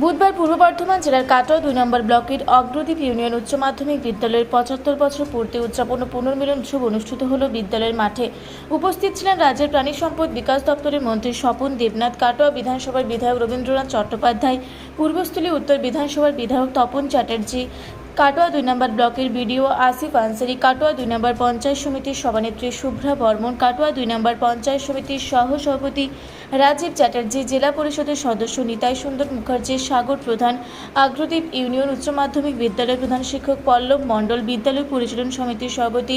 বুধবার পূর্ব বর্ধমান জেলার কাটোয়া ২ নম্বর ব্লকের অগ্রদ্বীপ ইউনিয়ন উচ্চ মাধ্যমিক বিদ্যালয়ের ৭৫ বছর পূর্তি উদযাপন ও পুনর্মিলন উৎসব অনুষ্ঠিত হল বিদ্যালয়ের মাঠে। উপস্থিত ছিলেন রাজ্যের প্রাণী সম্পদ বিকাশ দপ্তরের মন্ত্রী স্বপন দেবনাথ, কাটোয়া বিধানসভার বিধায়ক রবীন্দ্রনাথ চট্টোপাধ্যায়, পূর্বস্থলী উত্তর বিধানসভার বিধায়ক তপন চ্যাটার্জি, কাটোয়া ২ নম্বর ব্লকের বিডিও আসিফ আনসারি, কাটোয়া ২ নম্বর পঞ্চায়েত সমিতির সভানেত্রী শুভ্রা বর্মন, কাটোয়া ২ নম্বর পঞ্চায়েত সমিতির সহসভাপতি রাজীব চ্যাটার্জি, জেলা পরিষদের সদস্য নিতাই সুন্দর মুখার্জি, সাগর প্রধান, অগ্রদ্বীপ ইউনিয়ন উচ্চ মাধ্যমিক বিদ্যালয়ের প্রধান শিক্ষক পল্লব মণ্ডল, বিদ্যালয় পরিচালন সমিতির সভাপতি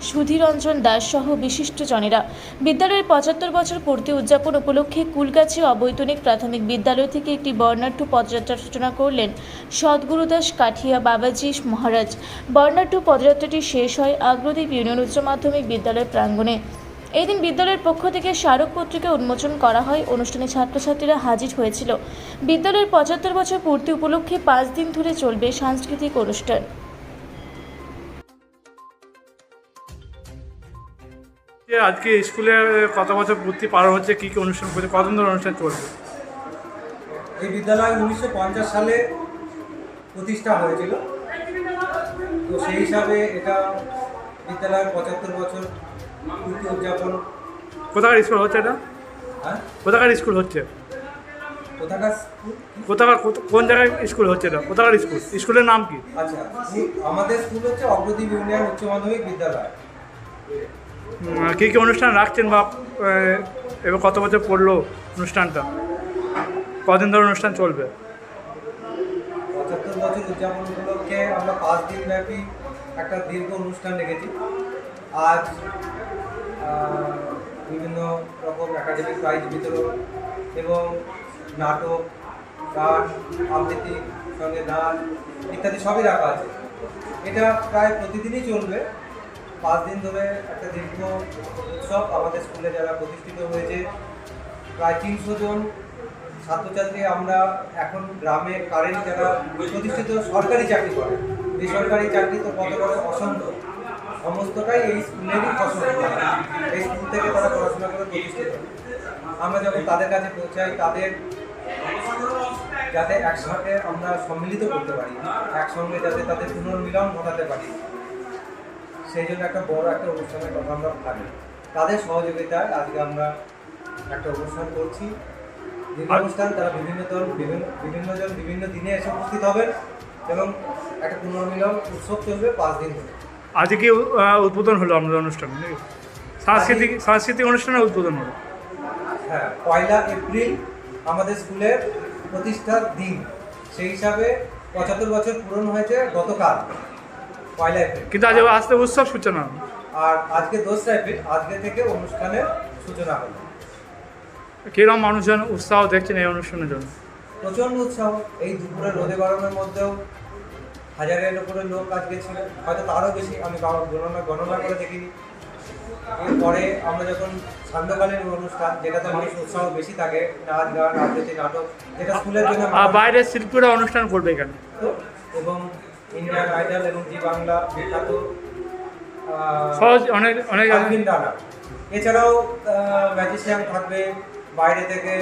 সুধীরঞ্জন দাস সহ বিশিষ্টজনেরা বিদ্যালয়ের ৭৫ বছর পূর্তি উদযাপন উপলক্ষে কুলগাছি অবৈতনিক প্রাথমিক বিদ্যালয় থেকে একটি বর্ণাঢ্য পদযাত্রার সূচনা করলেন সদ্গুরুদাস কাঠিয়া বাবাজি মহারাজ। বর্ণাঢ্য পদযাত্রাটি শেষ হয় অগ্রদ্বীপ ইউনিয়ন উচ্চ মাধ্যমিক বিদ্যালয় প্রাঙ্গণে। এই দিন বিদ্যালয়ের পক্ষ থেকে স্মারক পত্রিকা উন্মোচন করা হয়। অনুষ্ঠানে ছাত্রছাত্রীরা হাজির হয়েছিল। বিদ্যালয়ের ৭৫ বছর পূর্তি উপলক্ষে ৫ দিন ধরে চলবে সাংস্কৃতিক অনুষ্ঠান। আজকে স্কুলে কত বছর পূর্তি পার হচ্ছে, কি কি অনুষ্ঠান করছে, কতদিন ধরে অনুষ্ঠান চলবে? এই বিদ্যালয় ১৯৫০ সালে প্রতিষ্ঠা হয়েছিল। তো সেই হিসাবে এটা বিদ্যালয়ের ৭৫ বছর পূর্তি উদযাপন। কোথাকার স্কুল হচ্ছে এটা? হ্যাঁ, কোথাকার স্কুল হচ্ছে? কোথাকার কোন জায়গায় স্কুল হচ্ছে এটা? কোথাকার স্কুল? স্কুলের নাম কি? আচ্ছা, আমাদের স্কুল হচ্ছে অগ্রদ্বীপ ইউনিয়ন উচ্চ মাধ্যমিক বিদ্যালয়। কী কী অনুষ্ঠান রাখছেন বা এবার কত বছর পড়লো অনুষ্ঠানটা? কদিন ধরে অনুষ্ঠান চলবে? ৭৫ বছর উদযাপন উপলক্ষে আমরা ৫ দিন ব্যাপী একটা দীর্ঘ অনুষ্ঠান রেখেছি। আজ বিভিন্ন রকম একাডেমিক প্রাইজ বিতরণ এবং নাটক, গান, আবৃত্তি, সঙ্গে নাচ ইত্যাদি সবই রাখা আছে। এটা প্রায় প্রতিদিনই চলবে। ৫ দিন ধরে একটা দীর্ঘ উৎসব। আমাদের স্কুলে যারা প্রতিষ্ঠিত হয়েছে প্রায় ৩০০ জন ছাত্রছাত্রী। আমরা এখন গ্রামে কারেন্ট যারা প্রতিষ্ঠিত সরকারি চাকরি করে, বেসরকারি চাকরি তো কত বড় অসংখ্য, সমস্তটাই এই স্কুলেরই ফসল। এই স্কুল থেকে তারা পড়াশোনা করে প্রতিষ্ঠিত। আমরা যখন তাদের কাছে পৌঁছাই, তাদের যাতে একসাথে আমরা সম্মিলিত করতে পারি, একসঙ্গে যাতে তাদের পুনর্মিলন ঘটাতে পারি, সেই জন্য একটা বড় একটা অনুষ্ঠানের কথা আমরা ভাবি। তাদের সহযোগিতায় আজকে আমরা একটা অনুষ্ঠান করছি। অনুষ্ঠান তারা বিভিন্ন জন বিভিন্ন দিনে এসে উপস্থিত হবেন এবং একটা পুনর্মিলন উৎসব চলবে ৫ দিন ধরে। আজকে কি উদ্বোধন হলো আমাদের অনুষ্ঠান? সাংস্কৃতিক অনুষ্ঠানের উদ্বোধন হলো। হ্যাঁ, ১ এপ্রিল আমাদের স্কুলের প্রতিষ্ঠার দিন। সেই হিসাবে ৭৫ বছর পূরণ হয়েছে গতকাল ১ এপ্রিল। কিন্তু আজ আসতে উৎসব সূচনা, আর আজকে ২রা এপ্রিল, আজকে থেকে অনুষ্ঠানের সূচনা হলো। কিরকম মানুষজন উৎসাহ দেখছেন এই অনুষ্ঠানের জন্য? প্রচণ্ড উৎসাহ। এই দুপুরে রোদে গরমের মধ্যেও হাজারের উপরে লোক আজকে ছিল, হয়তো তারও বেশি, আমি গণনা করে দেখিনি। এরপরে আমরা যখন সান্ধ্যকালীন অনুষ্ঠান, যেটাতে মানুষ উৎসাহ বেশি থাকে, নাচ গান আবৃত্তি নাটক, যেটা স্কুলের জন্য বাইরের শিল্পীরা অনুষ্ঠান করবে এখানে, এবং ইন্ডিয়ান আইডল এবং জি বাংলা বিখ্যাত অনেক ডানা, এছাড়াও ম্যাজিশিয়ান থাকবে বাইরে থেকে।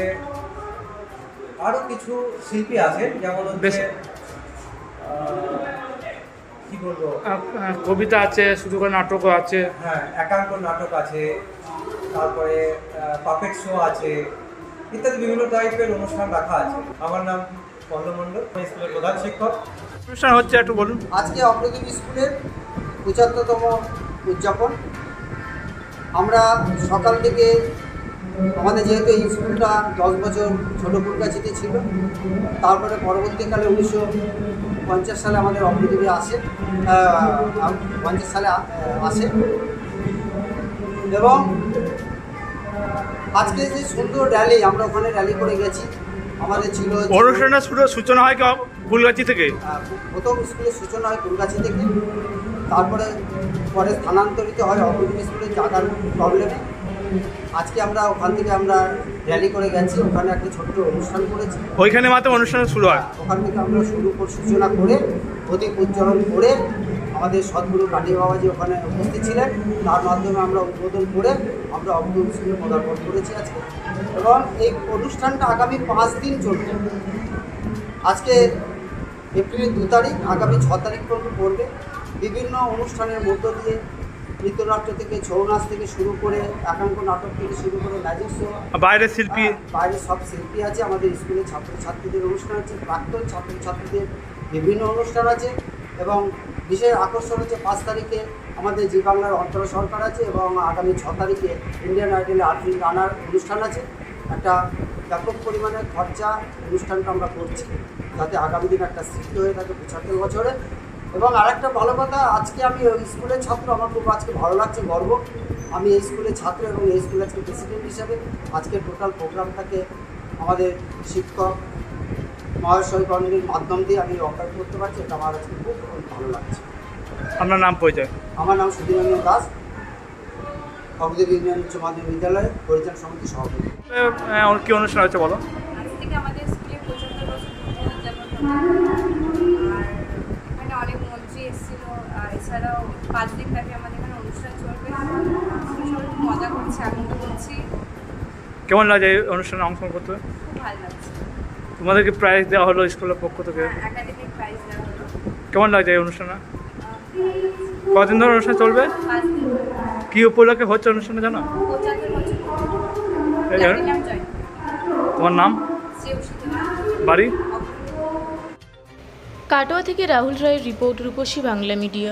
আরও কিছু শিল্পী আছে, যেমন হচ্ছে কি বলবো, কবিতা আছে, শুধু করে নাটকও আছে। হ্যাঁ, একাঙ্ক নাটক আছে, তারপরে পাপেট শো আছে, ইত্যাদি বিভিন্ন টাইপের অনুষ্ঠান রাখা আছে। আমার নাম পল্লব মণ্ডল, আমি স্কুলের প্রধান শিক্ষক। অনুষ্ঠান হচ্ছে একটু বলুন। আজকে অগ্রদ্বীপ স্কুলের ৭৫তম উদযাপন। আমরা সকাল থেকে, আমাদের যেহেতু এই স্কুলটা ১০ বছর ছোটো কুলগাছিতে ছিল, তারপরে পরবর্তীকালে ১৯৫০ সালে আমাদের অগ্রদ্বীপে আসে, ৫০ সালে আসে। এবং আজকে যে সুন্দর র্যালি, আমরা ওখানে র্যালি করে গেছি। আমাদের ছিল অনুষ্ঠানের সূচনা হয় কুলগাছি থেকে। প্রথম স্কুলের সূচনা হয় কুলগাছি থেকে, তারপরে পরে স্থানান্তরিত হয় অগ্রদ্বীপ স্কুলের জায়গার প্রবলেমে। আজকে আমরা ওখান থেকে আমরা র্যালি করে গেছি, ওখানে একটা ছোট্ট অনুষ্ঠান করেছি। ওইখানে মাত্র অনুষ্ঠান শুরু হয়। ওখান থেকে আমরা সূচনা করে প্রদীপ উজ্জ্বলন করে আমাদের সদ্গুরু কাঠিয়া বাবাজি ওখানে উপস্থিত ছিলেন। তার মাধ্যমে আমরা উদ্বোধন করে আমরা অগ্রদ্বীপ স্কুলে পদার্পণ করেছি আজকে। এবং এই অনুষ্ঠানটা আগামী 5 দিন চলবে। আজকে এপ্রিলের 2 তারিখ, আগামী 6 তারিখ পর্যন্ত পড়বে। বিভিন্ন অনুষ্ঠানের মধ্য দিয়ে নৃত্যনাট্য থেকে ছৌ নাচ থেকে শুরু করে একাঙ্ক নাটক থেকে শুরু করে ম্যাজিক শো, বাইরের শিল্পী বাইরে সব শিল্পী আছে। আমাদের স্কুলের ছাত্রছাত্রীদের অনুষ্ঠান আছে, প্রাক্তন ছাত্রছাত্রীদের বিভিন্ন অনুষ্ঠান আছে এবং বিশেষ আকর্ষণ হচ্ছে 5 তারিখে আমাদের জি বাংলার অন্তর সরকার আছে এবং আগামী 6 তারিখে ইন্ডিয়ান আইডলে আর্টিস্ট রানার অনুষ্ঠান আছে। একটা ব্যাপক পরিমাণে খরচা অনুষ্ঠানটা আমরা করছি যাতে আগামী দিন একটা স্মৃতি হয়ে থাকে 75 বছরে। এবং আরেকটা ভালো কথা, আজকে আমি ওই স্কুলের ছাত্র, আমার খুব আজকে ভালো লাগছে, গর্ব। আমি এই স্কুলের ছাত্র এবং এই স্কুলের আজকে প্রেসিডেন্ট হিসাবে আজকে টোটাল প্রোগ্রামটাকে আমাদের শিক্ষক মহাশয়গণের মাধ্যম দিয়ে আমি অপারেট করতে পারছি, এটা আমার আজকে খুব ভালো লাগছে। আপনার নাম পরিচয়? আমার নাম সুধীররঞ্জন দাস, অগ্রদেব ইউনিয়ন উচ্চ মাধ্যমিক বিদ্যালয় পরিচালন সমিতির সভাপতি। কি অনুষ্ঠান হচ্ছে বলো? আজ থেকে আমাদের স্কুলে 75 বছর পূর্তি উদযাপন হলো। আর এখানে অনেক মন্ত্রী এসেছিল, আর এছাড়াও 5 দিন ব্যাপী আমাদের এখানে অনুষ্ঠান চলবে। আমরা সবাই খুব মজা করছি, আনন্দ করছি, কেমন লাগে এই অনুষ্ঠানে অংশগ্রহণ করতে? খুব ভালো লাগছে। তোমাদেরকে প্রাইজ দেওয়া হলো স্কুলের পক্ষ থেকে, একাডেমিক প্রাইজ দেওয়া হলো। কেমন লাগছে এই অনুষ্ঠানে? ভালো লাগছে। কদিন ধরে অনুষ্ঠান চলবে? 5 দিন। কি উপলক্ষে হচ্ছে অনুষ্ঠানে জানো? 75 বছর পূর্তি। এই প্ল্যাটিনাম জয়। তোমার নাম, শ্রেয়সী বাড়ি? কাটোয়া থেকে রাহুল রায়ের রিপোর্ট, রূপসী বাংলা মিডিয়া।